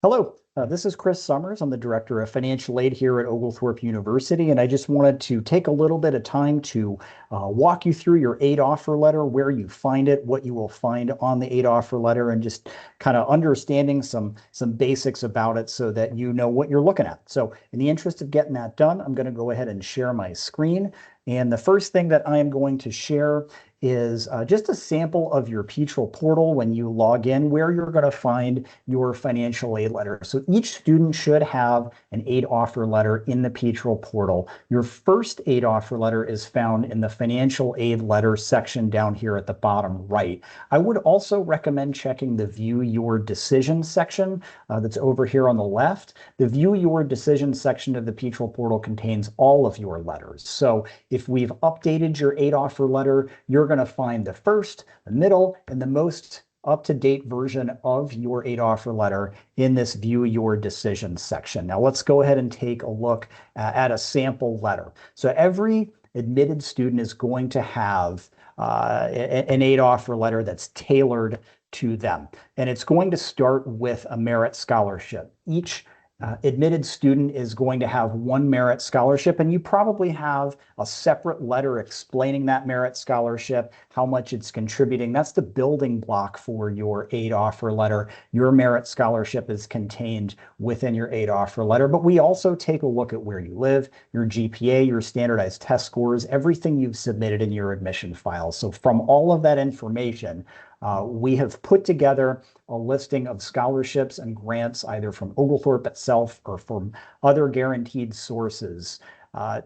Hello, this is Chris Summers. I'm the Director of Financial Aid here at Oglethorpe University, and I just wanted to take a little bit of time to walk you through your aid offer letter, where you find it, what you will find on the aid offer letter, and just kind of understanding some basics about it so that you know what you're looking at. So in the interest of getting that done, I'm going to go ahead and share my screen. And the first thing that I am going to share is just a sample of your Petrel portal when you log in, where you're going to find your financial aid letter. So each student should have an aid offer letter in the Petrel portal. Your first aid offer letter is found in the financial aid letter section down here at the bottom right. I would also recommend checking the View Your Decision section that's over here on the left. The View Your Decision section of the Petrel portal contains all of your letters. So if we've updated your aid offer letter, you're going to find the first, the middle, and the most up-to-date version of your aid offer letter in this View Your Decision section. Now let's go ahead and take a look at a sample letter. So every admitted student is going to have an aid offer letter that's tailored to them. And it's going to start with a merit scholarship. Each admitted student is going to have one merit scholarship, and you probably have a separate letter explaining that merit scholarship, how much it's contributing. That's the building block for your aid offer letter. Your merit scholarship is contained within your aid offer letter, but we also take a look at where you live, your GPA, your standardized test scores, everything you've submitted in your admission file. So from all of that information, we have put together a listing of scholarships and grants either from Oglethorpe itself or from other guaranteed sources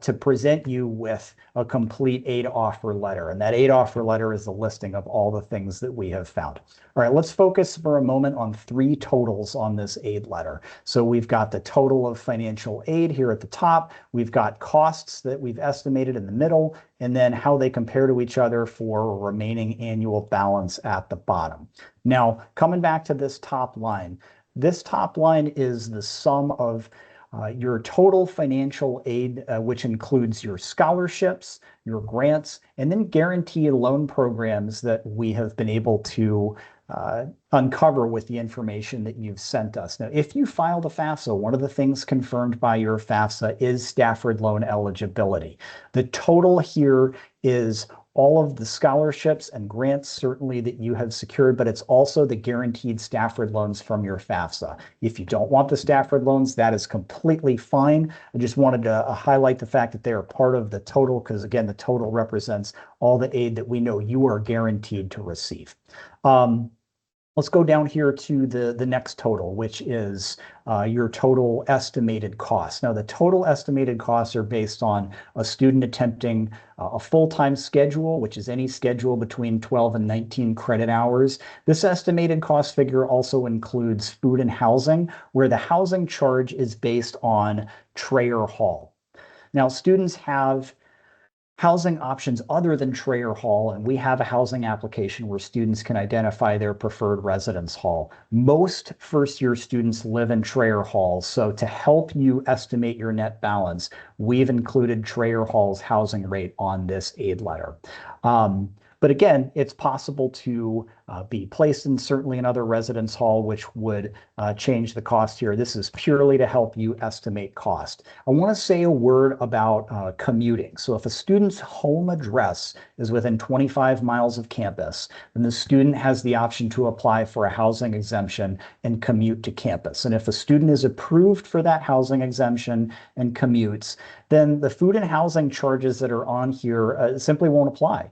to present you with a complete aid offer letter. And that aid offer letter is a listing of all the things that we have found. All right, let's focus for a moment on three totals on this aid letter. So we've got the total of financial aid here at the top. We've got costs that we've estimated in the middle, and then how they compare to each other for remaining annual balance at the bottom. Now, coming back to this top line is the sum of your total financial aid, which includes your scholarships, your grants, and then guaranteed loan programs that we have been able to uncover with the information that you've sent us. Now, if you filed a FAFSA, one of the things confirmed by your FAFSA is Stafford loan eligibility. The total here is all of the scholarships and grants certainly that you have secured, but it's also the guaranteed Stafford loans from your FAFSA. If you don't want the Stafford loans, that is completely fine. I just wanted to highlight the fact that they are part of the total because, again, the total represents all the aid that we know you are guaranteed to receive. Let's go down here to the next total, which is your total estimated costs. Now, the total estimated costs are based on a student attempting a full-time schedule, which is any schedule between 12 and 19 credit hours. This estimated cost figure also includes food and housing, where the housing charge is based on Trayer Hall. Now, students have housing options other than Trayer Hall, and we have a housing application where students can identify their preferred residence hall. Most first-year students live in Trayer Hall, so to help you estimate your net balance, we've included Trayer Hall's housing rate on this aid letter. But again, it's possible to be placed in certainly another residence hall, which would change the cost here. This is purely to help you estimate cost. I want to say a word about commuting. So if a student's home address is within 25 miles of campus, then the student has the option to apply for a housing exemption and commute to campus. And if a student is approved for that housing exemption and commutes, then the food and housing charges that are on here simply won't apply.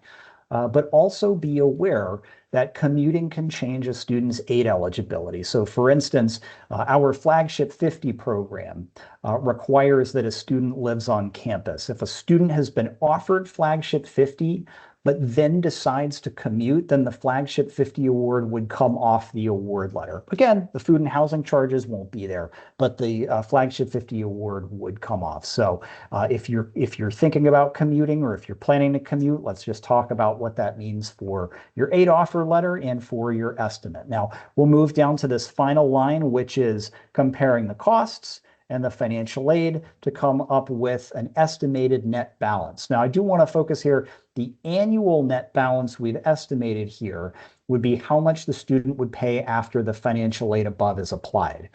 But also be aware that commuting can change a student's aid eligibility. So for instance, our Flagship 50 program requires that a student lives on campus. If a student has been offered Flagship 50, but then decides to commute, then the Flagship 50 award would come off the award letter. Again, the food and housing charges won't be there, but the Flagship 50 award would come off. So if you're thinking about commuting or if you're planning to commute, let's just talk about what that means for your aid offer letter and for your estimate. Now, we'll move down to this final line, which is comparing the costs and the financial aid to come up with an estimated net balance. Now, I do want to focus here. The annual net balance we've estimated here would be how much the student would pay after the financial aid above is applied.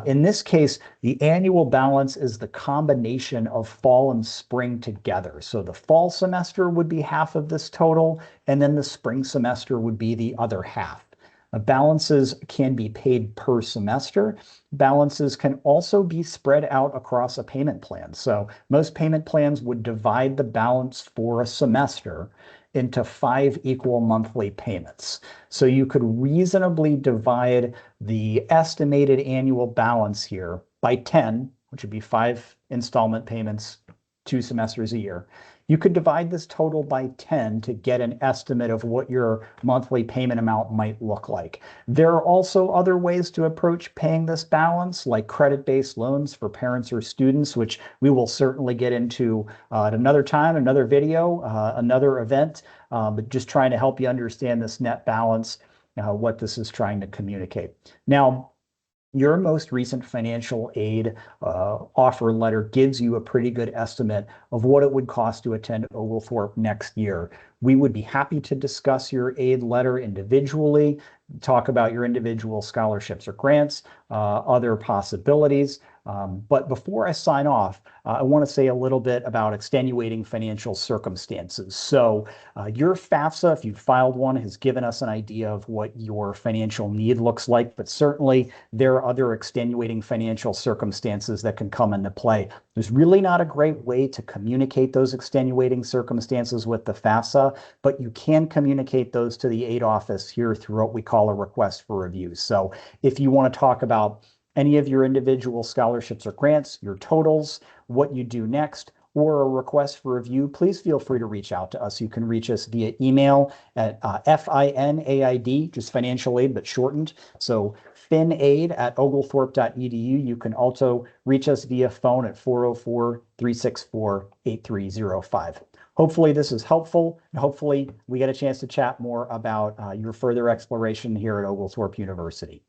In this case, the annual balance is the combination of fall and spring together. So the fall semester would be half of this total, and then the spring semester would be the other half. Balances can be paid per semester. Balances can also be spread out across a payment plan. So most payment plans would divide the balance for a semester into 5 equal monthly payments. So you could reasonably divide the estimated annual balance here by 10, which would be 5 installment payments, 2 semesters a year. You could divide this total by 10 to get an estimate of what your monthly payment amount might look like. There are also other ways to approach paying this balance, like credit-based loans for parents or students, which we will certainly get into at another time, another video, another event, but just trying to help you understand this net balance, what this is trying to communicate. Now, your most recent financial aid offer letter gives you a pretty good estimate of what it would cost to attend Oglethorpe next year. We would be happy to discuss your aid letter individually, talk about your individual scholarships or grants, other possibilities. But before I sign off, I want to say a little bit about extenuating financial circumstances. So your FAFSA, if you filed one, has given us an idea of what your financial need looks like, but certainly there are other extenuating financial circumstances that can come into play. There's really not a great way to communicate those extenuating circumstances with the FAFSA, but you can communicate those to the aid office here through what we call a request for review. So if you want to talk about any of your individual scholarships or grants, your totals, what you do next, or a request for review, please feel free to reach out to us. You can reach us via email at FINAID, just financial aid, but shortened. So finaid@oglethorpe.edu. You can also reach us via phone at 404-364-8305. Hopefully this is helpful, and hopefully we get a chance to chat more about your further exploration here at Oglethorpe University.